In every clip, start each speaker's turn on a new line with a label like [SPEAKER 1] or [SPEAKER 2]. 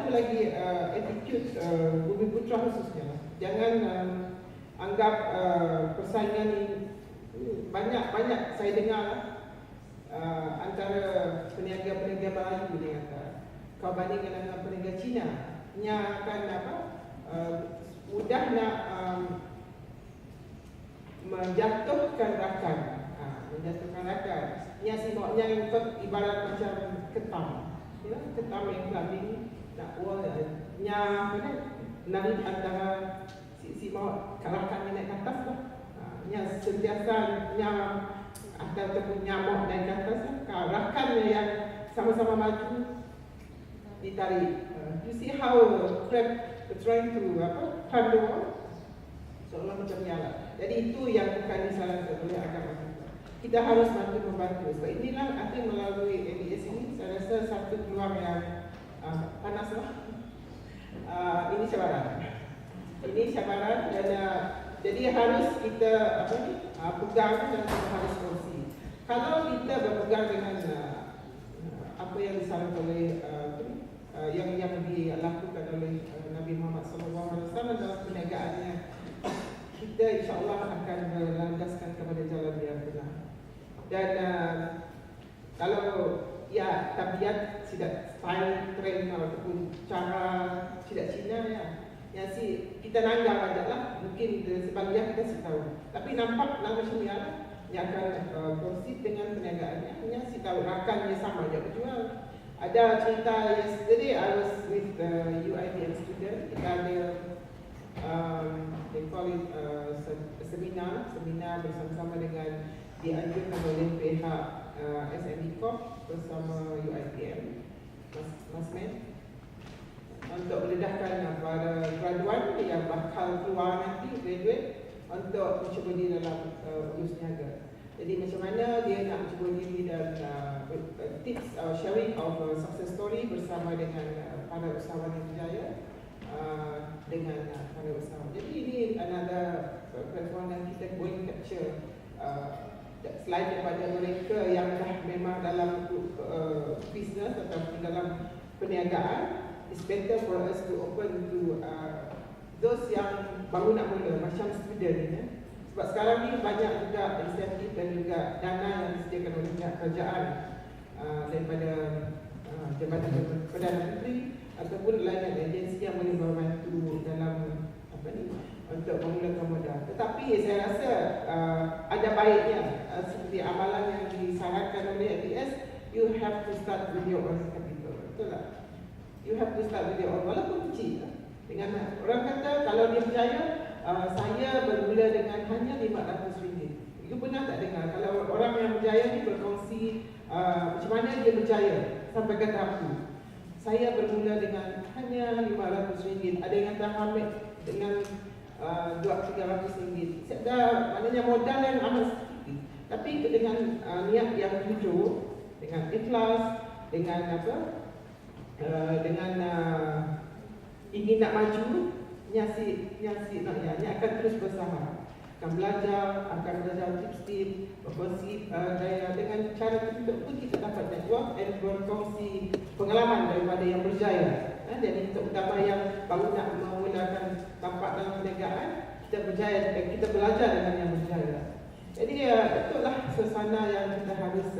[SPEAKER 1] satu lagi attitude Bumi Putra khususnya. Jangan anggap persaingan ini banyak saya dengar antara peniaga-peniaga Melayu dia kata, kau bandingkan dengan peniaga Cina, nya akan mudah nak menjatuhkan rakan, Nya simoknya yang ibarat macam ketam, ketam yang kambing nak nya narik antara si mau kalahkan naik ke atas lah. Nya sentiasa nya ataupun nyamuk naik ke atas lah. Kalahkan yang sama-sama maju ditarik. You see how crab trying to climb the wall? Seolah macam ni lah. Jadi itu yang bukan disarankan oleh agama kita. Kita harus membantu. Sebab inilah arti melalui ABS ini, saya rasa satu peluang yang panas lah. Ini cabaran dan jadi harus kita pegang dan kita harus kongsi. Kalau kita berpegang dengan apa yang disarankan oleh yang dilakukan oleh Nabi Muhammad SAW dalam perniagaannya, kita insya-Allah akan melandaskan kepada jalan yang benar. Dan kalau tabiat tidak style trend ataupun cara tidak Cina yang kita nanggap aja lah, mungkin sebagian kita sih tahu. Tapi nampak macam ni yang akan kongsi dengan perniagaannya, yang si tahu rakannya sama dia berjual. Ada cerita yesterday I was with the UITM student. Kita ada they call it seminar bersama-sama dengan dianjurkan oleh pihak SME Corp bersama UITM, Masmed, untuk mendedahkan para graduan yang bakal keluar nanti, graduate, untuk mencuba diri dalam urus niaga. Jadi macam mana dia nak mencuba diri dan tips sharing of success story bersama dengan para usahawan yang berjaya dengan para usahawan. Jadi ini another platform yang kita boleh capture selain daripada mereka yang dah memang dalam business atau dalam perniagaan. It's better for us to open to those yang baru nak mula macam student. Sebab sekarang ni banyak juga insentif dan juga dana yang disediakan oleh pihak kerajaan daripada Jabatan Perdana Menteri ataupun lain agensi yang boleh membantu dalam untuk memulakan modal. Tetapi saya rasa ada baiknya seperti amalan yang disarankan oleh ABS, you have to start with your own capital. Betul tak? You have to start with your own, walaupun kecil. Dengan orang kata kalau dia berjaya, saya bermula dengan hanya RM500. You pernah tak dengar kalau orang yang berjaya ni berkongsi macam mana dia berjaya sampai ke tahap tu? Saya bermula dengan hanya RM500. Ada yang kata Hamid dengan RM200-300. Maknanya modal yang amat sedikit. Tapi dengan niat yang jujur, dengan ikhlas, dengan dengan ingin nak maju, nyasi akan terus bersama, akan belajar tips-tips, berkongsi dengan cara itu pun kita dapat network dan berkongsi pengalaman daripada yang berjaya. Jadi terutama yang baru nak memulakan tapak dalam perniagaan, kita belajar dengan yang berjaya. Jadi itulah suasana yang kita harus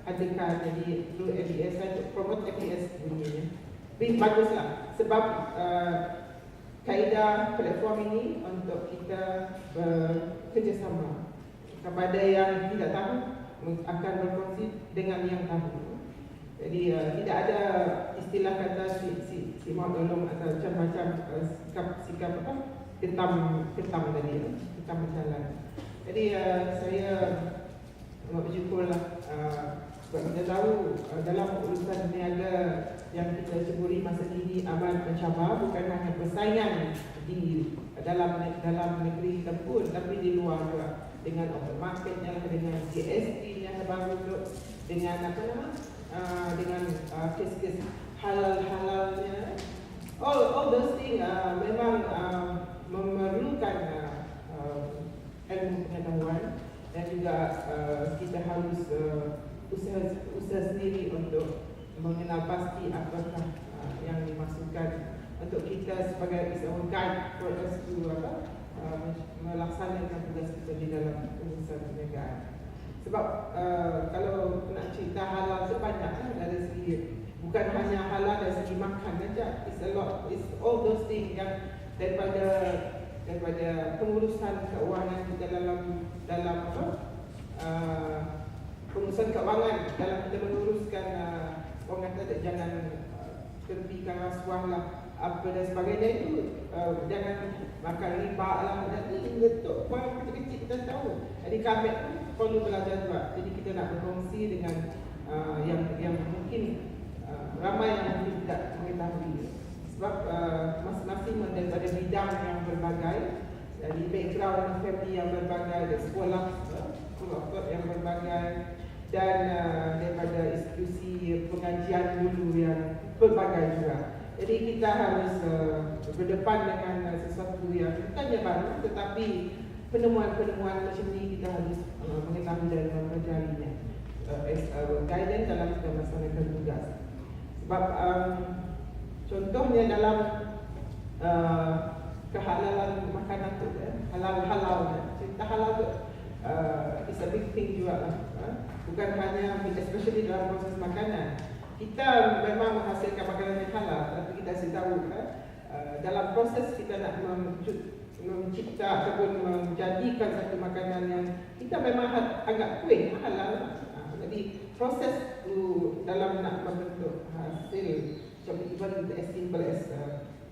[SPEAKER 1] adakan. Jadi through ABS, saya promote ABS bunyinya. Baguslah sebab kaedah platform ini untuk kita bekerjasama. Kepada yang tidak tahu akan berkongsi dengan yang tahu. Jadi tidak ada istilah kata si mau tolong atau macam-macam sikap ketam tadi, ketam berjalan. Jadi saya bersyukurlah sebab kita tahu dalam urusan niaga yang kita ceburi masa ini amat mencabar, bukan hanya persaingan di dalam negeri kita pun, tapi di luar juga, dengan open marketnya, dengan GST-nya baru, dengan dengan kes-kes halal-halalnya. All those things memang memerlukan ilmu pengetahuan dan juga kita harus usaha sendiri untuk mengenal pasti apakah yang dimasukkan untuk kita sebagai is our guide for us to melaksanakan tugas kita di dalam urusan perniagaan. Sebab kalau nak cerita halal tu banyak kan, dari segi bukan hanya halal dari segi makan saja, it's all those things yang daripada pengurusan keuangan kita dalam pengurusan keuangan dalam kita menguruskan orang kata jangan terbitkan rasuah lah apa dan sebagainya itu, jangan makan riba lah, nanti untuk orang kecil-kecil kita tahu. Jadi kami perlu belajar juga. Jadi kita nak berkongsi dengan yang mungkin ramai yang mungkin tidak mengetahui. Sebab masing-masing daripada bidang yang berbagai, dari background family yang berbagai, dari sekolah yang berbagai, dan daripada institusi pengajian dulu yang berbagai juga. Jadi kita harus berdepan dengan sesuatu yang bukannya baru, tetapi penemuan-penemuan macam ni kita harus mengetahui dan mempelajarinya as guidance dalam kita melaksanakan tugas. Sebab contohnya dalam kehalalan makanan tu, halal, cerita halal tu is a big thing juga lah. Bukan hanya, especially dalam proses makanan. Kita memang menghasilkan makanan yang halal, tapi kita harus tahu dalam proses kita nak mencipta ataupun menjadikan satu makanan yang kita memang agak kuih halal. Jadi proses tu dalam nak membentuk hasil, even as simple as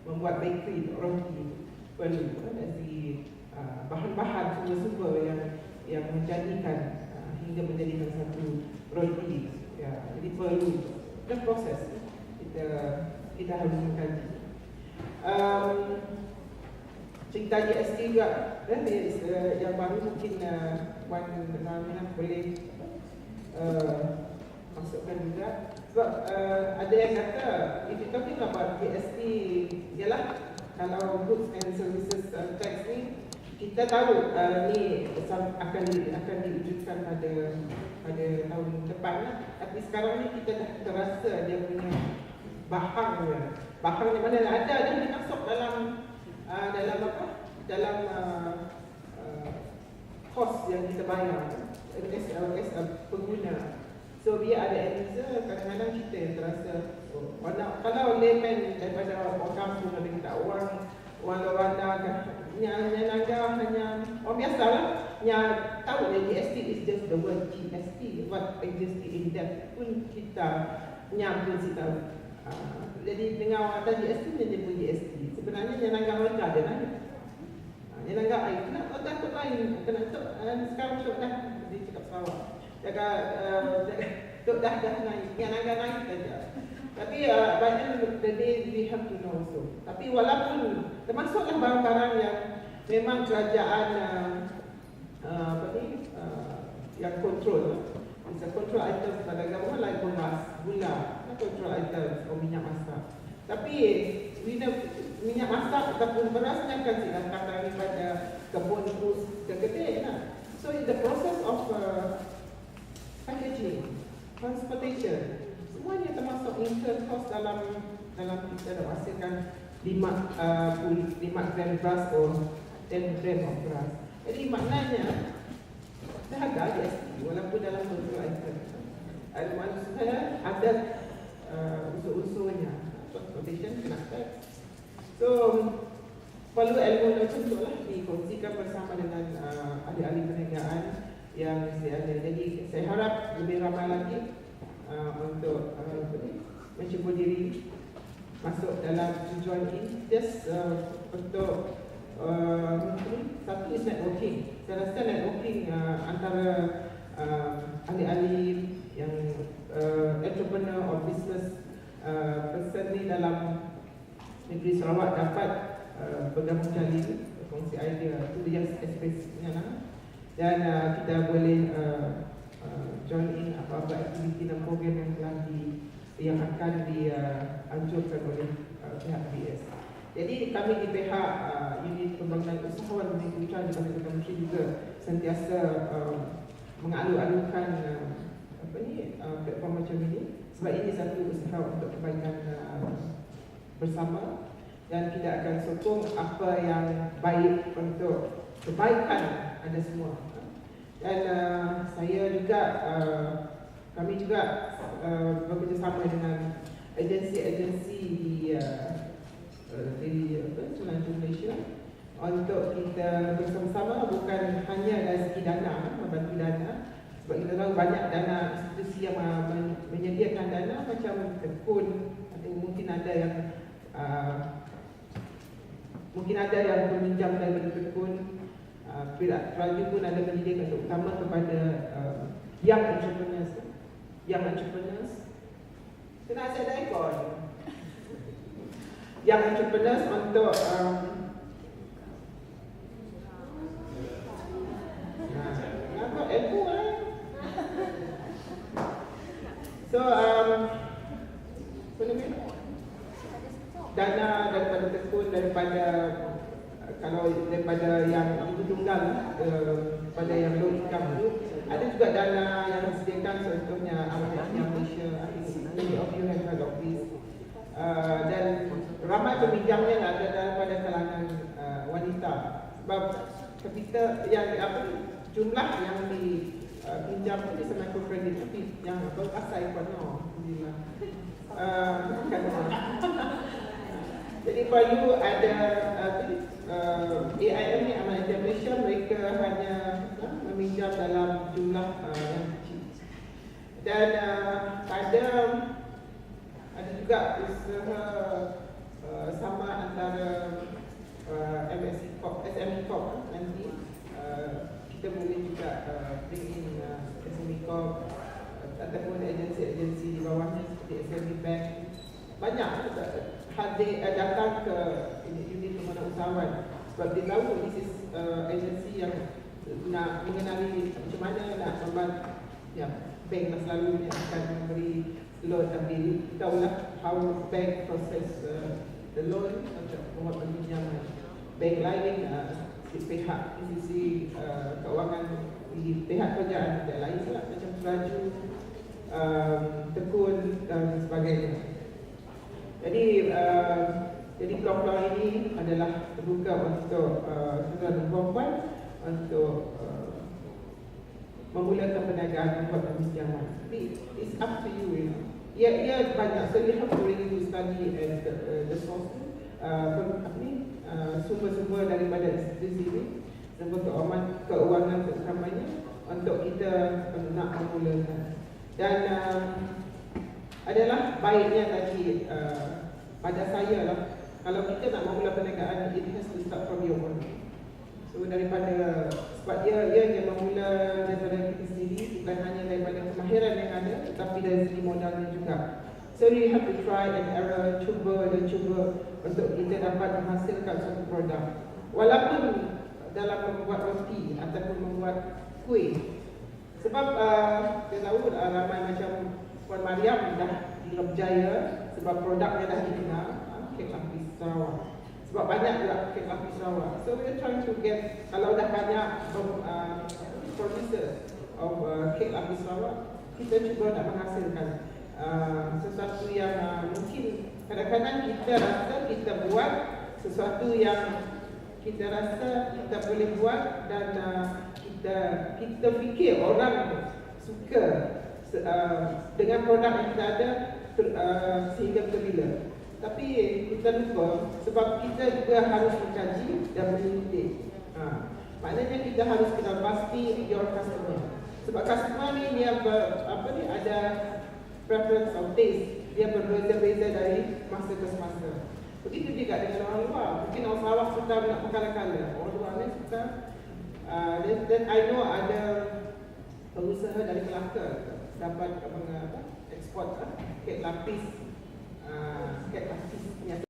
[SPEAKER 1] membuat bakery roti, perlu dari bahan-bahan sumber-sumber yang menjadikan hingga menjadikan satu roti. Ya, jadi perlu dan proses kita harus mengkaji. Cerita GST juga yang baru mungkin Wan Ramina boleh masukkan juga. Sebab ada yang kata if you talking about GST, ialah kalau goods and services tax ni kita tahu ni akan diwujudkan pada tahun depan lah. Tapi sekarang ni kita dah terasa dia punya bahang ni mana ada dah masuk dalam kos yang kita bayar as pengguna. So dia ada advisor, kadang-kadang kita yang terasa kalau layman daripada orang kampung ada kita orang Rwanda hanya orang biasa lah yang tahu yang GST is just the word GST, what exists in that pun kita pun si tahu. Jadi dengan orang kata GST dia pun GST. Sebenarnya yang nanggap mereka dia nanya. Yang nanggap air kena takut lain, kena sekarang tok dah dia cakap Sarawak. Jaga tok dah naik, yang nanggap naik saja. Tapi by the end of the day we have to know also. Tapi walaupun termasuklah barang-barang yang memang kerajaan yang kontrol, bisa control items pada government like beras, gula, control items atau minyak masak. Tapi minyak masak ataupun berasnya kan datang daripada kebun terus ke kedai lah. So in the process of packaging, transportation, semuanya termasuk incur cost dalam kita nak hasilkan 5 gram beras atau 10 gram of beras. Jadi maknanya dah ada GST walaupun dalam bentuk item. Maksudnya ada unsur-unsurnya, transportation kena tax. So perlu ilmu macam tu lah dikongsikan bersama dengan ahli-ahli perniagaan yang ada. Jadi saya harap lebih ramai lagi untuk mencuba diri masuk dalam join in. Just untuk satu is networking. Saya rasa networking antara ahli-ahli yang entrepreneur or business person ni dalam negeri Sarawak dapat bergabung kali berkongsi idea itu yang spesifiknya lah. Dan kita boleh join in apa-apa aktiviti dan program yang akan dianjurkan oleh pihak BS. Jadi kami di pihak unit pembangunan usahawan negeri Putra di Bahasa Malaysia juga sentiasa mengalu-alukan platform macam ini sebab ini satu usaha untuk kebaikan bersama. dan kita akan sokong apa yang baik untuk kebaikan anda semua. Dan saya juga, kami juga bekerjasama dengan agensi-agensi di Semenanjung Malaysia untuk kita bersama-sama, bukan hanya dari segi dana, membantu dana, sebab kita tahu banyak dana institusi yang menyediakan dana macam tekun, atau mungkin ada yang meminjam daripada tekun. Pihak Raja pun ada menyediakan, terutama kepada young entrepreneurs. Kena saya ada ikon. Young entrepreneurs untuk nampak ilmu lah. So dana daripada tekun, daripada kalau daripada yang ibu tunggal, pada yang low income tu, ada juga dana yang disediakan, contohnya yang Malaysia, I think many of you have heard of this. Dan ramai peminjamnya ada daripada kalangan wanita, sebab ketika yang jumlah yang dipinjam itu di microcredit, tapi yang berasal ekonomi. Jadi kalau ada AIM ni, Amanah Malaysia, mereka hanya meminjam dalam jumlah yang kecil. Dan ada juga usaha sama antara SME Corp nanti. Kita boleh juga bring in SME Corp ataupun agensi-agensi di bawahnya seperti SME Bank. Banyak datang ke unit pemenang usahawan, sebab dia tahu this is agensi yang nak mengenali macam mana nak membantu. Bank lah selalunya akan memberi loan, tapi tahulah how bank process the loan untuk membuat pinjaman. Bank lain, pihak institusi keuangan di pihak kerjaan yang lain lah, macam Raju, Tekun dan sebagainya. Jadi peluang-peluang ini adalah terbuka untuk saudara perempuan untuk memulakan perniagaan, membuat pinjaman. Tapi it's up to you, Ia banyak, so you have to really study and the source, sumber-sumber daripada institusi ini, sumber keuangan terutamanya, untuk kita nak memulakan. Dan adalah baiknya tadi pada saya lah, kalau kita nak memula perniagaan, it has to start from your own. So daripada, sebab dia yang memula daripada kita sendiri, bukan hanya daripada kemahiran yang ada, tetapi dari segi modalnya juga. So you have to try and error, cuba untuk kita dapat menghasilkan satu produk. Walaupun dalam membuat roti ataupun membuat kuih. Sebab kita tahu ramai macam Puan Mariam dah berjaya sebab produknya dah dikenal, kek lapis Sarawak. Sebab banyak juga kek lapis Sarawak. So we are trying to get, kalau dah banyak producer of kek lapis Sarawak, kita cuba nak menghasilkan sesuatu yang mungkin kadang-kadang kita rasa kita buat sesuatu yang kita rasa kita boleh buat, dan kita fikir orang suka dengan produk yang kita ada sehingga bila. Tapi kita lupa, sebab kita juga harus mengkaji dan meneliti. Maknanya kita harus kenal pasti your customer. Sebab customer ni dia ada preference of taste. Dia berbeza-beza dari masa ke semasa. Begitu juga dengan orang luar. Mungkin orang Sarawak suka nak kala-kala, orang luar ni suka. Dan I know ada pengusaha dari Melaka dapat ekspor kek lapis,